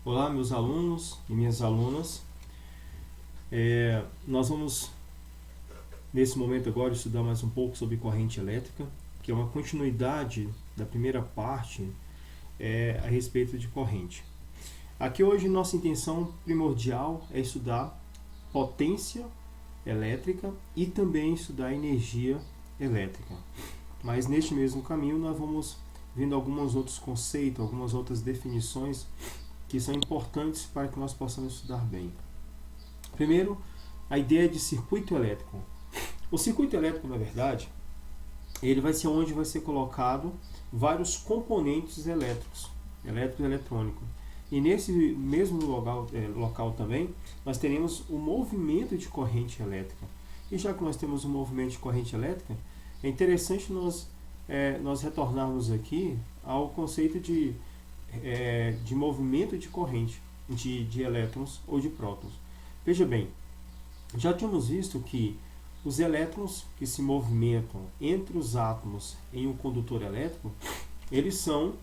Olá, meus alunos e minhas alunas. Nós vamos, nesse momento agora, estudar mais um pouco sobre corrente elétrica, que é uma continuidade da primeira parte a respeito de corrente. Aqui hoje nossa intenção primordial é estudar potência elétrica e também estudar energia elétrica. Mas neste mesmo caminho nós vamos vendo alguns outros conceitos, algumas outras definições que são importantes para que nós possamos estudar bem. Primeiro, a ideia de circuito elétrico. O circuito elétrico, na verdade, ele vai ser onde vai ser colocado vários componentes elétricos, eletrônico. E nesse mesmo local também, nós teremos o movimento de corrente elétrica. E já que nós temos um movimento de corrente elétrica, é interessante nós retornarmos aqui ao conceito de movimento de corrente de elétrons ou de prótons. Veja bem, já tínhamos visto que os elétrons que se movimentam entre os átomos em um condutor elétrico, eles são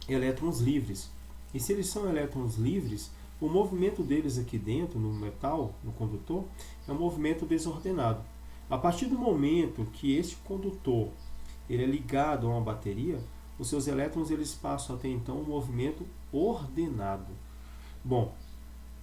elétrons livres. E se eles são elétrons livres, o movimento deles aqui dentro, no metal, no condutor, é um movimento desordenado. A partir do momento que este condutor ele é ligado a uma bateria, os seus elétrons eles passam a ter então um movimento ordenado. Bom,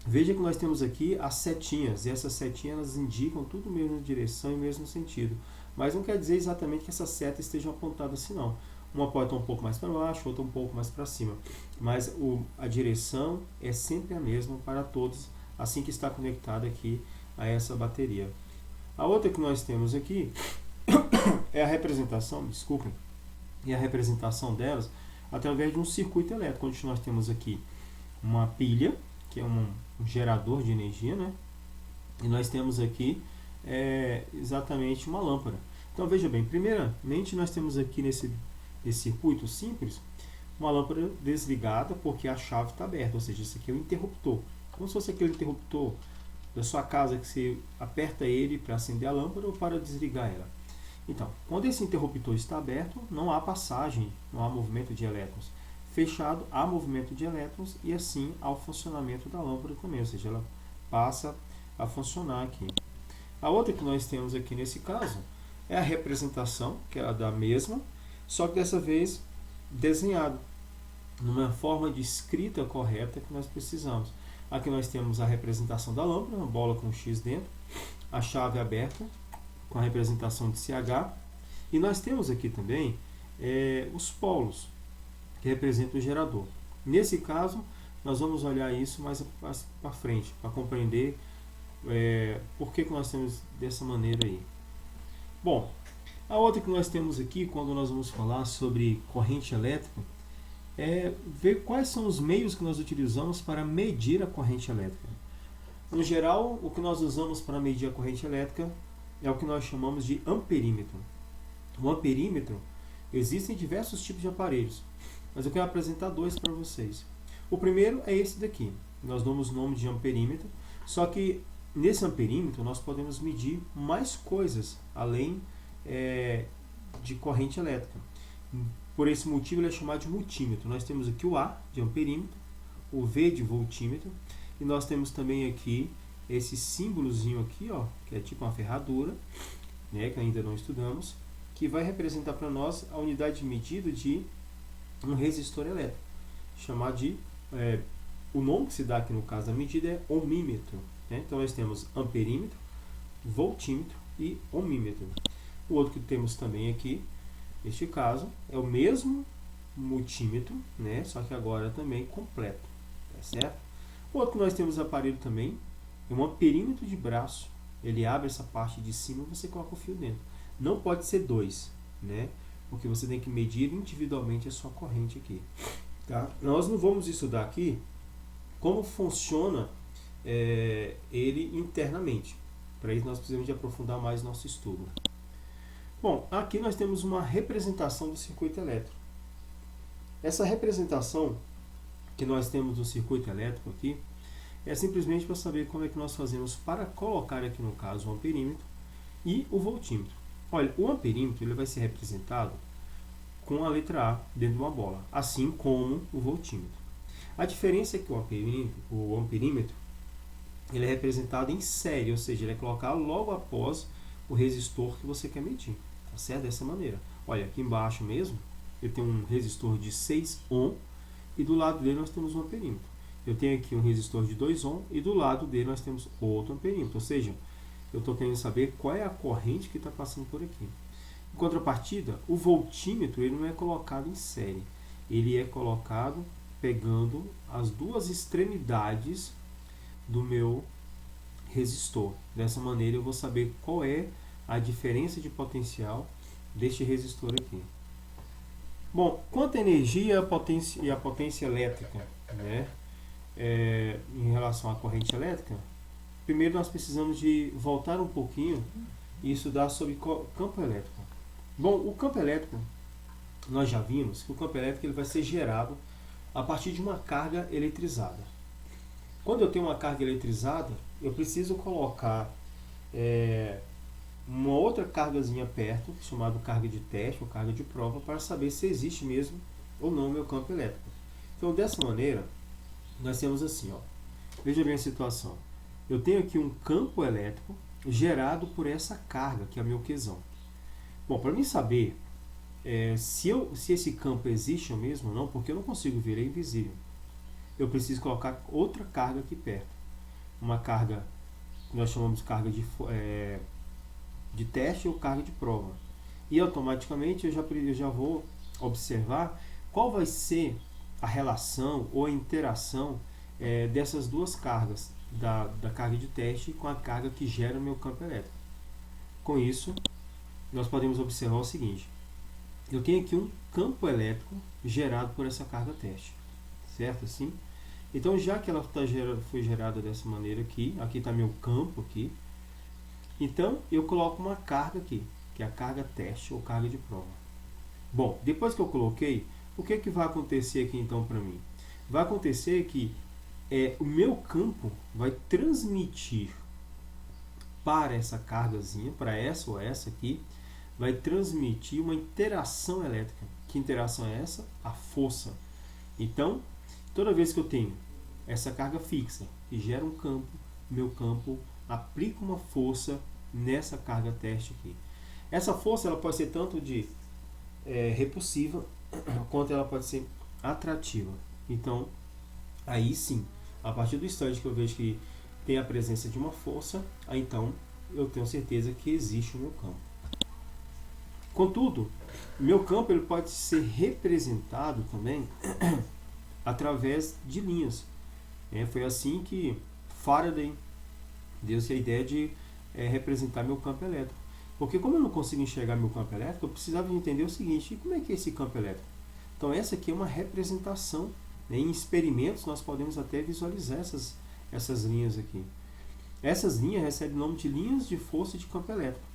veja que nós temos aqui as setinhas, e essas setinhas elas indicam tudo mesmo direção e mesmo sentido. Mas não quer dizer exatamente que essas setas estejam apontadas assim não. Uma pode estar um pouco mais para baixo, outra um pouco mais para cima. Mas a direção é sempre a mesma para todos, assim que está conectada aqui a essa bateria. A outra que nós temos aqui é a representação, desculpem, e a representação delas através de um circuito elétrico, onde nós temos aqui uma pilha, que é um gerador de energia, né? E nós temos aqui exatamente uma lâmpada. Então veja bem, primeiramente nós temos aqui nesse circuito simples uma lâmpada desligada porque a chave está aberta, ou seja, isso aqui é o interruptor. Como se fosse aquele interruptor da sua casa que você aperta ele para acender a lâmpada ou para desligar ela. Então, quando esse interruptor está aberto, não há passagem, não há movimento de elétrons. Fechado, há movimento de elétrons e assim há o funcionamento da lâmpada também, ou seja, ela passa a funcionar aqui. A outra que nós temos aqui nesse caso é a representação, que é a da mesma, só que dessa vez desenhado, numa forma de escrita correta que nós precisamos. Aqui nós temos a representação da lâmpada, uma bola com X dentro, a chave aberta, com a representação de CH, e nós temos aqui também os polos, que representam o gerador. Nesse caso, nós vamos olhar isso mais para frente, para compreender por que nós temos dessa maneira aí. Bom, a outra que nós temos aqui, quando nós vamos falar sobre corrente elétrica, é ver quais são os meios que nós utilizamos para medir a corrente elétrica. No geral, o que nós usamos para medir a corrente elétrica é o que nós chamamos de amperímetro. O amperímetro, existem diversos tipos de aparelhos, mas eu quero apresentar dois para vocês. O primeiro é esse daqui, nós damos o nome de amperímetro, só que nesse amperímetro nós podemos medir mais coisas, além de corrente elétrica. Por esse motivo ele é chamado de multímetro. Nós temos aqui o A de amperímetro, o V de voltímetro, e nós temos também aqui esse símbolozinho aqui, ó, que é tipo uma ferradura, né, que ainda não estudamos, que vai representar para nós a unidade de medida de um resistor elétrico, chamado de, o nome que se dá aqui no caso da medida é ohmímetro, né? Então nós temos amperímetro, voltímetro e ohmímetro. O outro que temos também aqui, neste caso, é o mesmo multímetro, né, só que agora também completo, tá certo? O outro que nós temos aparelho também é um amperímetro de braço. Ele abre essa parte de cima e você coloca o fio dentro. Não pode ser dois, né? Porque você tem que medir individualmente a sua corrente aqui. Tá? Nós não vamos estudar aqui como funciona ele internamente. Para isso nós precisamos de aprofundar mais nosso estudo. Bom, aqui nós temos uma representação do circuito elétrico. Essa representação que nós temos do circuito elétrico aqui é simplesmente para saber como é que nós fazemos para colocar aqui no caso o amperímetro e o voltímetro. Olha, o amperímetro ele vai ser representado com a letra A dentro de uma bola, assim como o voltímetro. A diferença é que o amperímetro ele é representado em série, ou seja, ele é colocado logo após o resistor que você quer medir, tá certo? Dessa maneira. Olha, aqui embaixo mesmo, eu tenho um resistor de 6 ohm e do lado dele nós temos um amperímetro. Eu tenho aqui um resistor de 2 ohm e do lado dele nós temos outro amperímetro, ou seja, eu estou querendo saber qual é a corrente que está passando por aqui. Em contrapartida, o voltímetro ele não é colocado em série, ele é colocado pegando as duas extremidades do meu resistor. Dessa maneira eu vou saber qual é a diferença de potencial deste resistor aqui. Bom, quanto à energia e a potência elétrica, né, em relação à corrente elétrica, primeiro nós precisamos de voltar um pouquinho e estudar sobre campo elétrico. Bom, o campo elétrico, nós já vimos que o campo elétrico ele vai ser gerado a partir de uma carga eletrizada. Quando eu tenho uma carga eletrizada, eu preciso colocar uma outra cargazinha perto, chamada carga de teste ou carga de prova, para saber se existe mesmo ou não o meu campo elétrico. Então, dessa maneira, nós temos assim, ó, veja bem a situação. Eu tenho aqui um campo elétrico gerado por essa carga, que é o meu Qzão. Bom, para mim saber se esse campo existe mesmo ou não, porque eu não consigo ver, é invisível, eu preciso colocar outra carga aqui perto. Uma carga que nós chamamos de carga de teste ou carga de prova. E automaticamente eu já vou observar qual vai ser a relação ou a interação dessas duas cargas, da carga de teste com a carga que gera o meu campo elétrico. Com isso, nós podemos observar o seguinte: eu tenho aqui um campo elétrico gerado por essa carga teste, certo? Assim? Então, já que ela foi gerada dessa maneira aqui está meu campo aqui, então eu coloco uma carga aqui, que é a carga teste ou carga de prova. Bom, depois que eu coloquei, o que vai acontecer aqui então para mim? Vai acontecer que o meu campo vai transmitir para essa cargazinha, para essa ou essa aqui, vai transmitir uma interação elétrica. Que interação é essa? A força. Então, toda vez que eu tenho essa carga fixa e gera um campo, meu campo aplica uma força nessa carga teste aqui. Essa força ela pode ser tanto de repulsiva, quanto ela pode ser atrativa. Então, aí sim, a partir do instante que eu vejo que tem a presença de uma força, aí então eu tenho certeza que existe o meu campo. Contudo, meu campo ele pode ser representado também através de linhas. Foi assim que Faraday deu-se a ideia de representar meu campo elétrico. Porque como eu não consigo enxergar meu campo elétrico, eu precisava de entender o seguinte: e como é que é esse campo elétrico? Então essa aqui é uma representação. Em experimentos nós podemos até visualizar essas linhas aqui. Essas linhas recebem o nome de linhas de força de campo elétrico,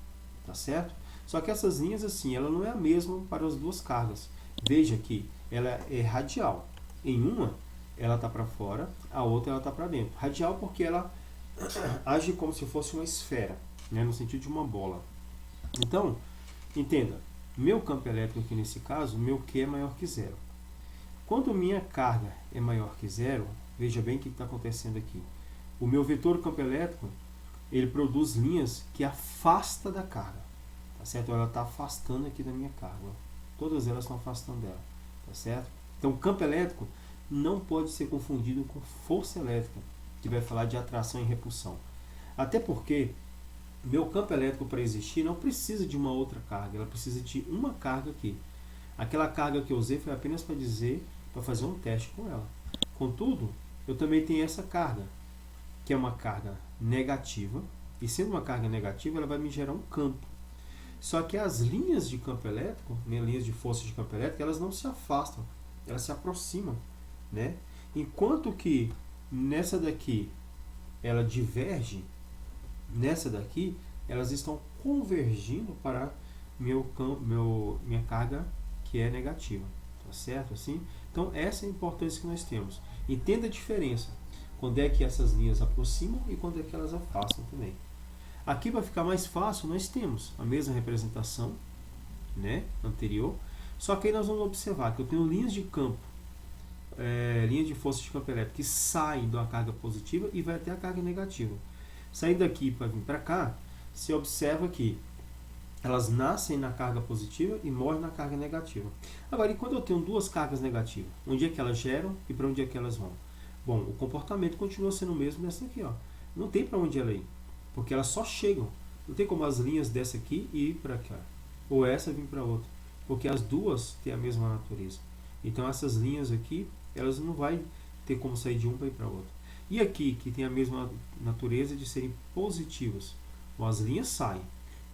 tá certo? Só que essas linhas assim, ela não é a mesma para as duas cargas. Veja que ela é radial. Em uma ela está para fora, a outra ela está para dentro. Radial porque ela age como se fosse uma esfera, né, no sentido de uma bola. Então, entenda, meu campo elétrico aqui nesse caso, meu Q é maior que zero. Quando minha carga é maior que zero, veja bem o que está acontecendo aqui. O meu vetor campo elétrico, ele produz linhas que afasta da carga. Tá certo? Ela está afastando aqui da minha carga. Todas elas estão afastando dela. Tá certo? Então, campo elétrico não pode ser confundido com força elétrica, que vai falar de atração e repulsão. Até porque meu campo elétrico, para existir, não precisa de uma outra carga. Ela precisa de uma carga aqui. Aquela carga que eu usei foi apenas para fazer um teste com ela. Contudo, eu também tenho essa carga, que é uma carga negativa. E sendo uma carga negativa, ela vai me gerar um campo. Só que as linhas de campo elétrico, né, linhas de força de campo elétrico, elas não se afastam, elas se aproximam, né? Enquanto que nessa daqui ela diverge, nessa daqui elas estão convergindo para minha carga que é negativa, tá certo? Assim? Então essa é a importância que nós temos. Entenda a diferença, quando é que essas linhas aproximam e quando é que elas afastam também. Aqui, para ficar mais fácil, nós temos a mesma linha de força de campo elétrico que sai da carga positiva e vai até a carga negativa. Saindo daqui para vir para cá, se observa que elas nascem na carga positiva e morrem na carga negativa. Agora, e quando eu tenho duas cargas negativas? Onde é que elas geram e para onde é que elas vão? Bom, o comportamento continua sendo o mesmo dessa aqui, ó. Não tem para onde ela ir, porque elas só chegam. Não tem como as linhas dessa aqui ir para cá, ou essa vir para outra, porque as duas têm a mesma natureza. Então essas linhas aqui, elas não vai ter como sair de um para ir para outro. E aqui, que tem a mesma natureza de serem positivas, bom, as linhas saem,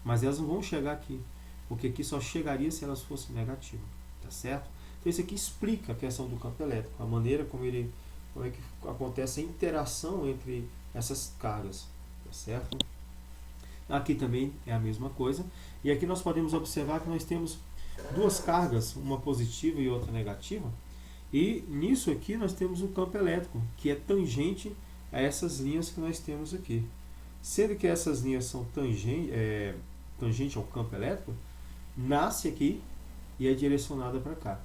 mas elas não vão chegar aqui, porque aqui só chegaria se elas fossem negativas, tá certo? Então isso aqui explica a questão do campo elétrico, a maneira como é que acontece a interação entre essas cargas, tá certo? Aqui também é a mesma coisa, e aqui nós podemos observar que nós temos duas cargas, uma positiva e outra negativa, e nisso aqui nós temos o campo elétrico, que é tangente a essas linhas que nós temos aqui. Sendo que essas linhas são tangente ao campo elétrico, nasce aqui e é direcionada para cá.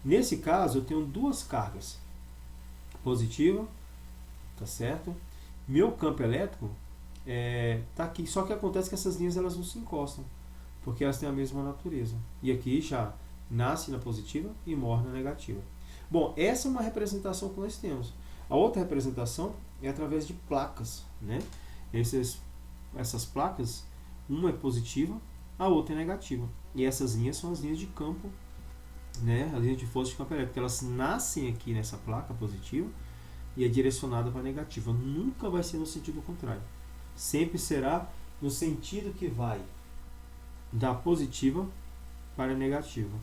Nesse caso, eu tenho duas cargas, positiva, tá certo? Meu campo elétrico tá aqui, só que acontece que essas linhas elas não se encostam, porque elas têm a mesma natureza. E aqui já nasce na positiva e morre na negativa. Bom, essa é uma representação que nós temos. A outra representação é através de placas, né? Essas placas, uma é positiva, a outra é negativa. E essas linhas são as linhas de campo, né? As linhas de força de campo elétrico. Elas nascem aqui nessa placa positiva e é direcionada para a negativa. Nunca vai ser no sentido contrário. Sempre será no sentido que vai da positiva para a negativa.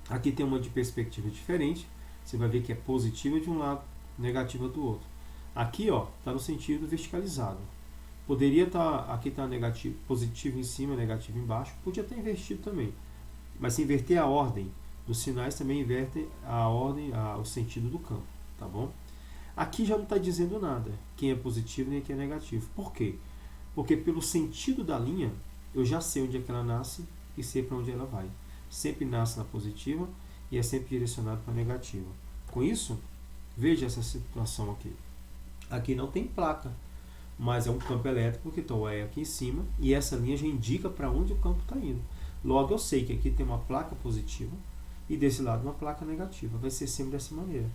Aqui tem uma de perspectiva diferente. Você vai ver que é positiva de um lado, negativa do outro. Aqui, ó, está no sentido verticalizado. Poderia estar, aqui está negativo, positivo em cima, negativo embaixo. Podia estar invertido também. Mas se inverter a ordem dos sinais, também inverte a ordem, o sentido do campo, tá bom? Aqui já não está dizendo nada, quem é positivo nem quem é negativo. Por quê? Porque pelo sentido da linha, eu já sei onde é que ela nasce e sei para onde ela vai. Sempre nasce na positiva e é sempre direcionado para a negativa. Com isso, veja essa situação aqui. Aqui não tem placa, mas é um campo elétrico que está aqui em cima e essa linha já indica para onde o campo está indo. Logo eu sei que aqui tem uma placa positiva e desse lado uma placa negativa. Vai ser sempre dessa maneira.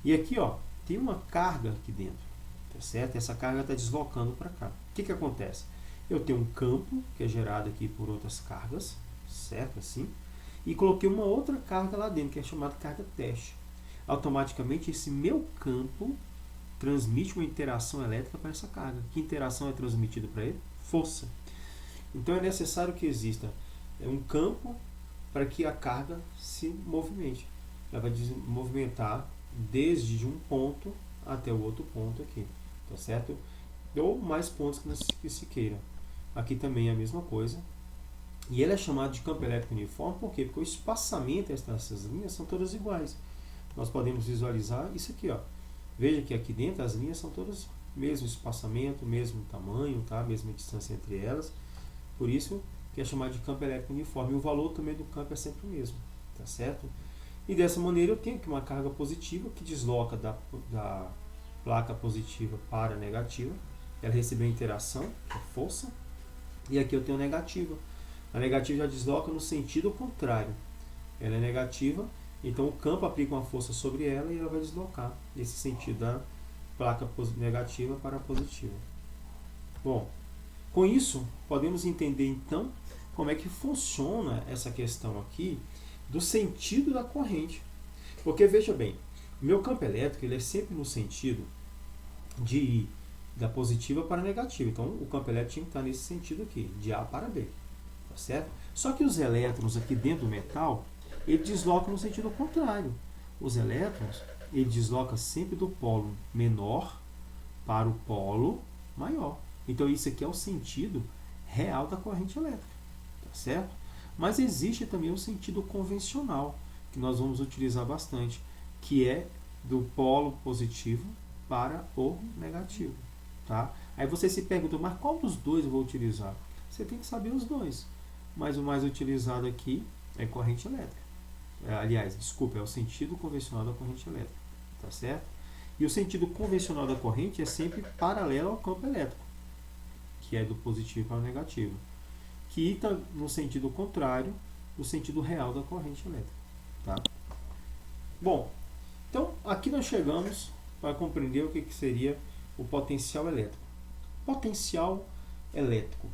E aqui, ó, tem uma carga aqui dentro, tá certo? Essa carga está deslocando para cá. O que acontece? Eu tenho um campo que é gerado aqui por outras cargas, certo? Assim, e coloquei uma outra carga lá dentro, que é chamada carga teste. Automaticamente esse meu campo transmite uma interação elétrica para essa carga. Que interação é transmitida para ele? Força. Então é necessário que exista um campo para que a carga se movimente. Ela vai movimentar desde um ponto até o outro ponto aqui, tá certo? Ou mais pontos que se queira. Aqui também é a mesma coisa. E ele é chamado de campo elétrico uniforme, por quê? Porque o espaçamento dessas linhas são todas iguais. Nós podemos visualizar isso aqui, ó. Veja que aqui dentro as linhas são todas mesmo espaçamento, mesmo tamanho, tá? Mesma distância entre elas. Por isso que é chamado de campo elétrico uniforme. E o valor também do campo é sempre o mesmo, tá certo? E dessa maneira eu tenho aqui uma carga positiva que desloca da placa positiva para a negativa. Ela recebeu a interação, que é força. E aqui eu tenho negativa. A negativa já desloca no sentido contrário. Ela é negativa, então o campo aplica uma força sobre ela e ela vai deslocar nesse sentido da placa negativa para a positiva. Bom, com isso podemos entender então como é que funciona essa questão aqui do sentido da corrente. Porque veja bem, o meu campo elétrico ele é sempre no sentido de ir da positiva para a negativa. Então o campo elétrico tinha que estar nesse sentido aqui, de A para B. Tá certo? Só que os elétrons aqui dentro do metal, ele desloca no sentido contrário. Os elétrons, ele desloca sempre do polo menor para o polo maior. Então isso aqui é o sentido real da corrente elétrica, tá certo? Mas existe também o sentido convencional, que nós vamos utilizar bastante, que é do polo positivo para o negativo, tá? Aí você se pergunta, mas qual dos dois eu vou utilizar? Você tem que saber os dois. Mas o mais utilizado aqui é corrente elétrica, aliás, desculpa, é o sentido convencional da corrente elétrica, tá certo? E o sentido convencional da corrente é sempre paralelo ao campo elétrico, que é do positivo para o negativo, que está no sentido contrário do sentido real da corrente elétrica, tá? Bom, então aqui nós chegamos para compreender o que seria o potencial elétrico. Potencial elétrico.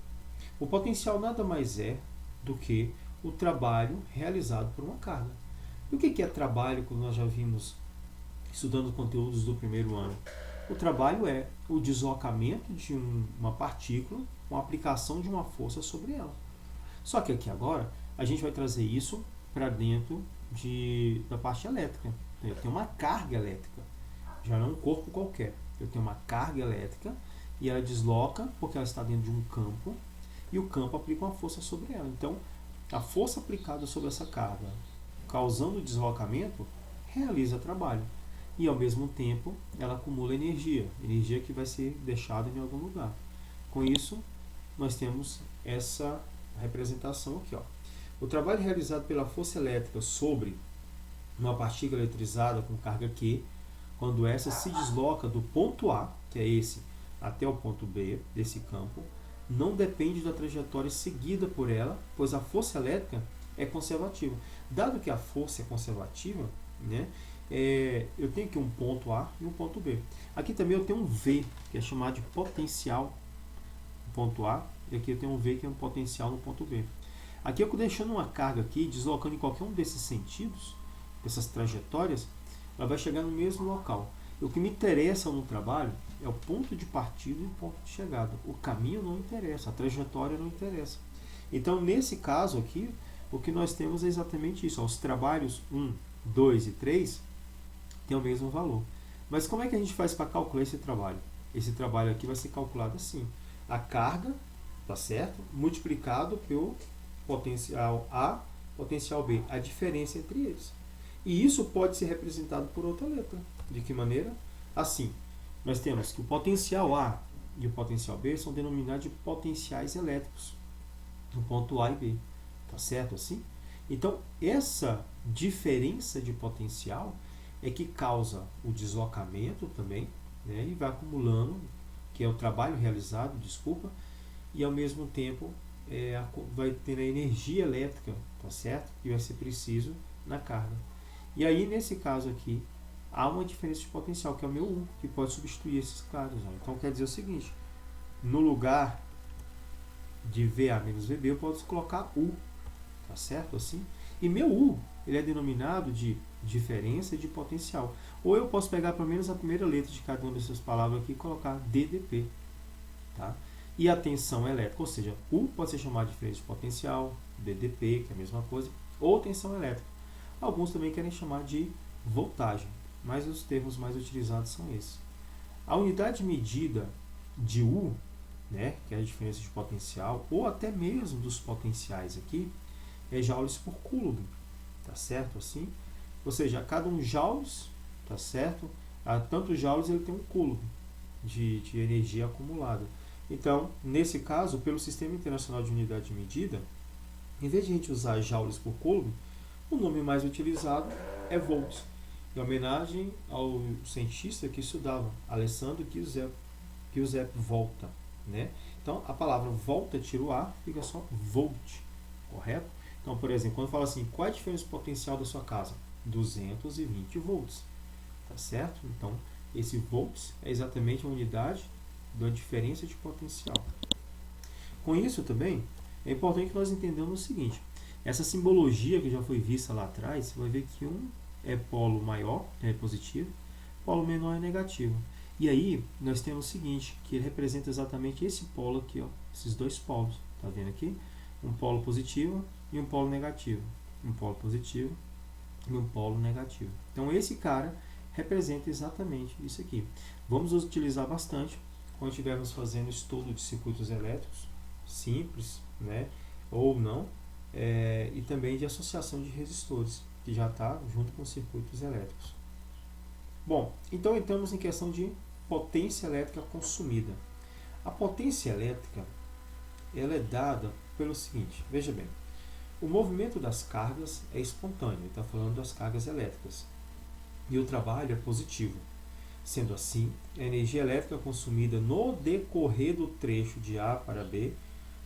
O potencial nada mais é do que o trabalho realizado por uma carga. E o que é trabalho, como nós já vimos estudando conteúdos do primeiro ano? O trabalho é o deslocamento de uma partícula com a aplicação de uma força sobre ela. Só que aqui agora a gente vai trazer isso para dentro da parte elétrica. Eu tenho uma carga elétrica, já não é um corpo qualquer. Eu tenho uma carga elétrica e ela desloca porque ela está dentro de um campo e o campo aplica uma força sobre ela. Então, a força aplicada sobre essa carga, causando deslocamento, realiza trabalho. E, ao mesmo tempo, ela acumula energia que vai ser deixada em algum lugar. Com isso, nós temos essa representação aqui. Ó. O trabalho realizado pela força elétrica sobre uma partícula eletrizada com carga Q, quando essa se desloca do ponto A, que é esse, até o ponto B desse campo, não depende da trajetória seguida por ela, pois a força elétrica é conservativa. Dado que a força é conservativa, né, eu tenho aqui um ponto A e um ponto B. Aqui também eu tenho um V, que é chamado de potencial no ponto A, e aqui eu tenho um V, que é um potencial no ponto B. Aqui eu deixando uma carga aqui, deslocando em qualquer um desses sentidos, dessas trajetórias, ela vai chegar no mesmo local. O que me interessa no trabalho é o ponto de partida e o ponto de chegada. O caminho não interessa, a trajetória não interessa. Então, nesse caso aqui, o que nós temos é exatamente isso. Ó, os trabalhos 1, 2 e 3 têm o mesmo valor. Mas como é que a gente faz para calcular esse trabalho? Esse trabalho aqui vai ser calculado assim. A carga, tá certo? Multiplicado pelo potencial A, potencial B. A diferença entre eles. E isso pode ser representado por outra letra. De que maneira? Assim, nós temos que o potencial A e o potencial B são denominados de potenciais elétricos no ponto A e B. Tá certo assim? Então, essa diferença de potencial é que causa o deslocamento também, né, e vai acumulando, que é o trabalho realizado, desculpa, e ao mesmo tempo vai ter a energia elétrica, tá certo? Que vai ser preciso na carga. E aí, nesse caso aqui, há uma diferença de potencial, que é o meu U, que pode substituir esses caras. Ó. Então, quer dizer o seguinte, no lugar de VA menos VB, eu posso colocar U, tá certo? Assim. E meu U, ele é denominado de diferença de potencial. Ou eu posso pegar pelo menos a primeira letra de cada uma dessas palavras aqui e colocar DDP, tá? E a tensão elétrica, ou seja, U pode ser chamado de diferença de potencial, DDP, que é a mesma coisa, ou tensão elétrica. Alguns também querem chamar de voltagem, mas os termos mais utilizados são esses. A unidade de medida de U, né, que é a diferença de potencial, ou até mesmo dos potenciais aqui, é joules por coulomb, tá certo assim? Ou seja, a cada um joules, tá certo? A tantos joules ele tem um coulomb de energia acumulada. Então, nesse caso, pelo Sistema Internacional de Unidade de Medida, em vez de a gente usar joules por coulomb, o nome mais utilizado é volts, em homenagem ao cientista que estudava, Alessandro Giuseppe Volta, né? Então, a palavra volta, tira o A, fica só volt, correto? Então, por exemplo, quando fala assim, qual é a diferença potencial da sua casa? 220 volts, tá certo? Então, esse volts é exatamente a unidade da diferença de potencial. Com isso também, é importante que nós entendamos o seguinte, essa simbologia que já foi vista lá atrás, você vai ver que um é polo maior, é positivo, polo menor é negativo. E aí, nós temos o seguinte, que ele representa exatamente esse polo aqui, ó, esses dois polos, tá vendo aqui? Um polo positivo e um polo negativo. Um polo positivo e um polo negativo. Então, esse cara representa exatamente isso aqui. Vamos utilizar bastante quando estivermos fazendo estudo de circuitos elétricos, simples, né, ou não, e também de associação de resistores, que já está junto com circuitos elétricos. Bom, então entramos em questão de potência elétrica consumida. A potência elétrica ela é dada pelo seguinte, veja bem, O movimento das cargas é espontâneo, está falando das cargas elétricas. E o trabalho é positivo. Sendo assim, a energia elétrica consumida no decorrer do trecho de A para B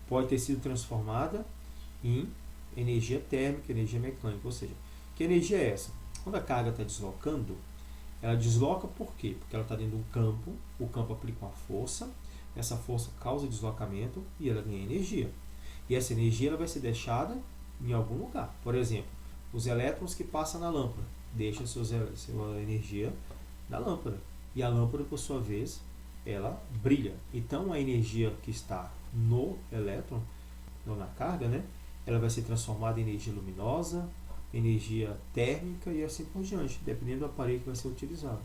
pode ter sido transformada em energia térmica, energia mecânica. Ou seja, que energia é essa? Quando a carga está deslocando, ela desloca por quê? Porque ela está dentro de um campo, o campo aplica uma força, essa força causa deslocamento e ela ganha energia. E essa energia ela vai ser deixada em algum lugar. Por exemplo, os elétrons que passam na lâmpada deixam sua energia na lâmpada. E a lâmpada, por sua vez, ela brilha. Então, a energia que está no elétron, ou na carga, né, ela vai ser transformada em energia luminosa, energia térmica e assim por diante, dependendo do aparelho que vai ser utilizado.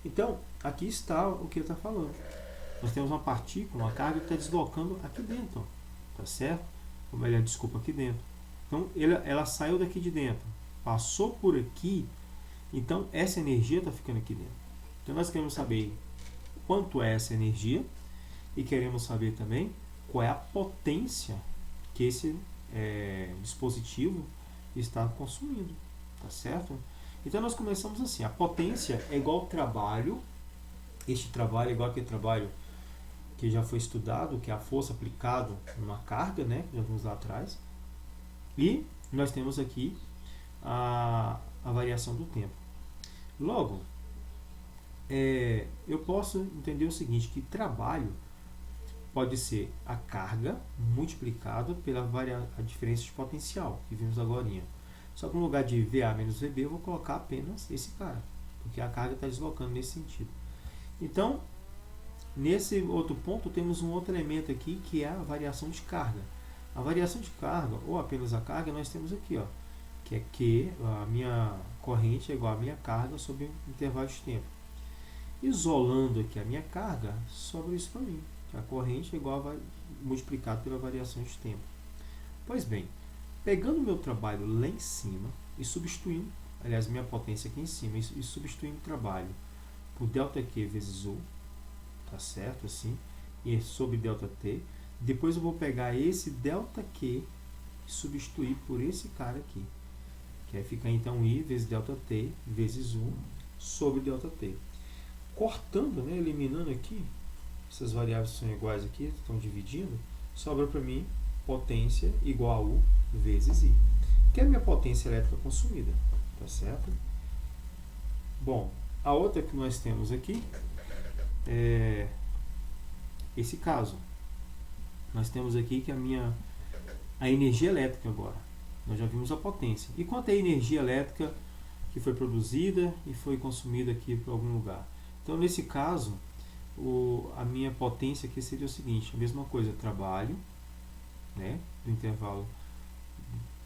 Então, aqui está o que ele está falando. Nós temos uma partícula, uma carga que está deslocando aqui dentro, tá certo? Ou melhor, desculpa, aqui dentro. Então, ela saiu daqui de dentro, passou por aqui, então essa energia está ficando aqui dentro. Então, nós queremos saber quanto é essa energia e queremos saber também qual é a potência que esse dispositivo está consumindo, tá certo? Então, nós começamos assim, a potência é igual ao trabalho, este trabalho é igual aquele trabalho que já foi estudado, que é a força aplicada numa carga, né, que já vimos lá atrás, e nós temos aqui a variação do tempo. Logo, eu posso entender o seguinte, que trabalho pode ser a carga multiplicada pela a diferença de potencial, que vimos agora. Só que no lugar de VA menos VB, eu vou colocar apenas esse cara, porque a carga está deslocando nesse sentido. Então, nesse outro ponto, temos um outro elemento aqui, que é a variação de carga. A variação de carga, ou apenas a carga, nós temos aqui, ó, que é que a minha corrente é igual à minha carga sobre um intervalo de tempo. Isolando aqui a minha carga, sobra isso para mim. A corrente é igual a multiplicado pela variação de tempo. Pois bem, pegando o meu trabalho lá em cima e substituindo, aliás, minha potência aqui em cima, e substituindo o trabalho por ΔQ vezes U, tá certo? Assim, e sobre ΔT. Depois eu vou pegar esse ΔQ e substituir por esse cara aqui. Que vai ficar então I vezes ΔT vezes U sobre ΔT. Cortando, né, eliminando aqui, essas variáveis são iguais aqui, estão dividindo, sobra para mim potência igual a U vezes I, que é a minha potência elétrica consumida, tá certo? Bom, a outra que nós temos aqui é esse caso. Nós temos aqui que a energia elétrica agora. Nós já vimos a potência. E quanto é a energia elétrica que foi produzida e foi consumida aqui por algum lugar? Então, nesse caso, a minha potência aqui seria o seguinte, a mesma coisa, trabalho, né, do intervalo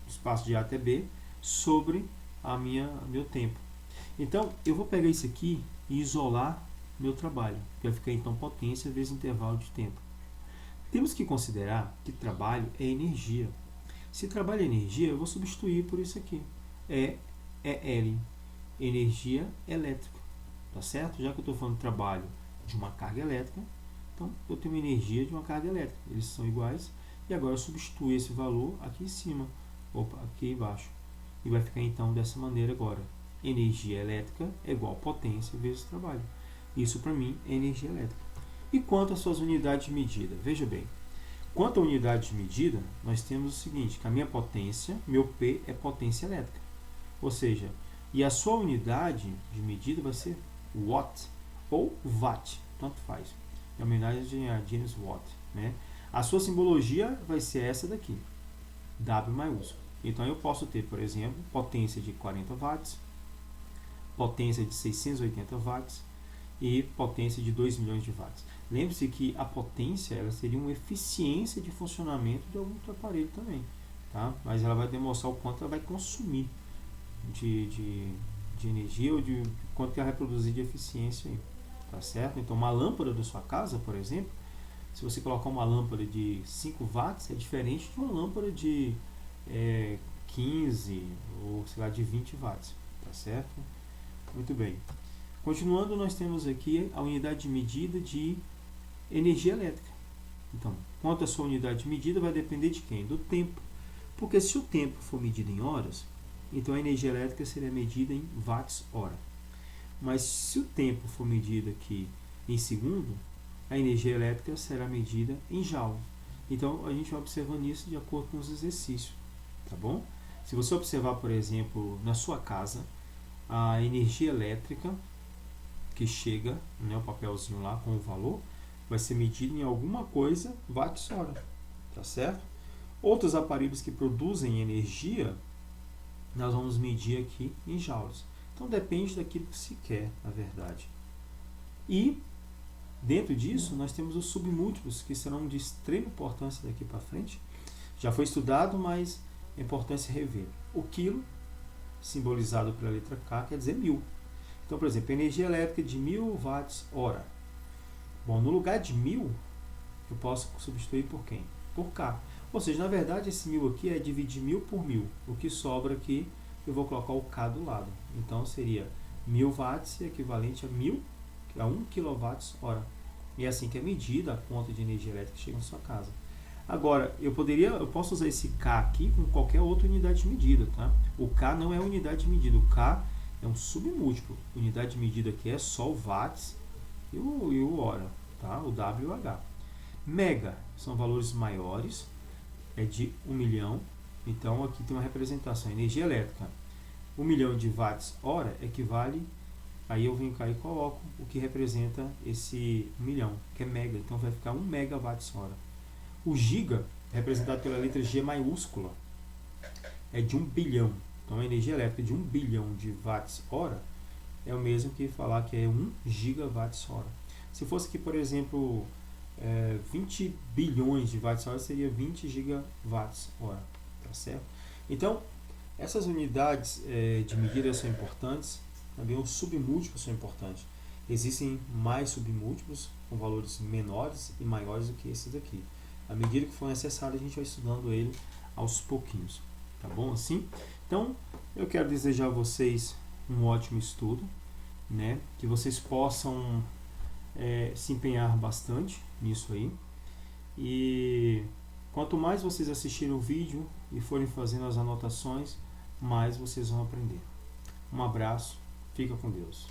do espaço de A até B, sobre meu tempo. Então, eu vou pegar isso aqui e isolar meu trabalho, que vai ficar então potência vezes intervalo de tempo. Temos que considerar que trabalho é energia. Se trabalho é energia, eu vou substituir por isso aqui. É L, energia elétrica, tá certo? Já que eu estou falando de trabalho de uma carga elétrica, então eu tenho energia de uma carga elétrica. Eles são iguais. E agora eu substituo esse valor aqui em cima, aqui embaixo. E vai ficar então dessa maneira agora. Energia elétrica é igual a potência vezes trabalho. Isso para mim é energia elétrica. E quanto às suas unidades de medida? Veja bem, quanto à unidade de medida, nós temos o seguinte, que a minha potência, meu P é potência elétrica. Ou seja, e a sua unidade de medida vai ser watt ou watt, tanto faz. É uma homenagem a James Watt, né? A sua simbologia vai ser essa daqui, W maiúsculo. Então eu posso ter, por exemplo, potência de 40 watts, potência de 680 watts e potência de 2 milhões de watts. Lembre-se que a potência ela seria uma eficiência de funcionamento de algum outro aparelho também, tá? Mas ela vai demonstrar o quanto ela vai consumir de energia ou de quanto que ela vai produzir de eficiência aí, tá certo? Então uma lâmpada da sua casa, por exemplo, se você colocar uma lâmpada de 5 watts, é diferente de uma lâmpada de 15 ou sei lá de 20 watts, tá certo? Muito bem. Continuando, nós temos aqui a unidade de medida de energia elétrica. Então, quanto à sua unidade de medida vai depender de quem? Do tempo. Porque se o tempo for medido em horas, então a energia elétrica seria medida em watts-hora. Mas se o tempo for medido aqui em segundo, a energia elétrica será medida em joule. Então a gente vai observando isso de acordo com os exercícios, tá bom? Se você observar, por exemplo, na sua casa, a energia elétrica que chega, né, o papelzinho lá com o valor, vai ser medido em alguma coisa watts-hora, tá certo? Outros aparelhos que produzem energia, nós vamos medir aqui em joules. Então depende daquilo que se quer, na verdade. E dentro disso nós temos os submúltiplos, que serão de extrema importância daqui para frente. Já foi estudado, mas é importante rever. O quilo, simbolizado pela letra K, quer dizer 1000. Então, por exemplo, energia elétrica de 1000 watts-hora. Bom, no lugar de 1000, eu posso substituir por quem? Por K. Ou seja, na verdade, esse 1000 aqui é dividir 1000 por 1000. O que sobra aqui, eu vou colocar o K do lado. Então, seria 1000 watts equivalente a 1000, que é 1 kWh. E é assim que é medida a conta de energia elétrica que chega na sua casa. Agora, eu posso usar esse K aqui com qualquer outra unidade de medida, tá? O K não é unidade de medida, o K é um submúltiplo. Unidade de medida aqui é só o watts e o hora, tá? O W e o H. Mega são valores maiores, é de 1 milhão. Então aqui tem uma representação, energia elétrica. 1 milhão de watts-hora equivale, aí eu venho cá e coloco o que representa esse 1 milhão, que é mega. Então vai ficar 1 megawatts-hora. O giga, representado pela letra G maiúscula, é de 1 bilhão. Então a energia elétrica de 1 bilhão de watts-hora é o mesmo que falar que é 1 gigawatts-hora. Se fosse aqui, por exemplo, 20 bilhões de watts-hora, seria 20 gigawatts-hora, tá certo? Então, essas unidades de medida são importantes, também os submúltiplos são importantes. Existem mais submúltiplos com valores menores e maiores do que esses daqui. À medida que for necessário, a gente vai estudando ele aos pouquinhos, tá bom assim? Então, eu quero desejar a vocês um ótimo estudo, né? Que vocês possam se empenhar bastante nisso aí. E quanto mais vocês assistirem o vídeo e forem fazendo as anotações, mais vocês vão aprender. Um abraço, fica com Deus.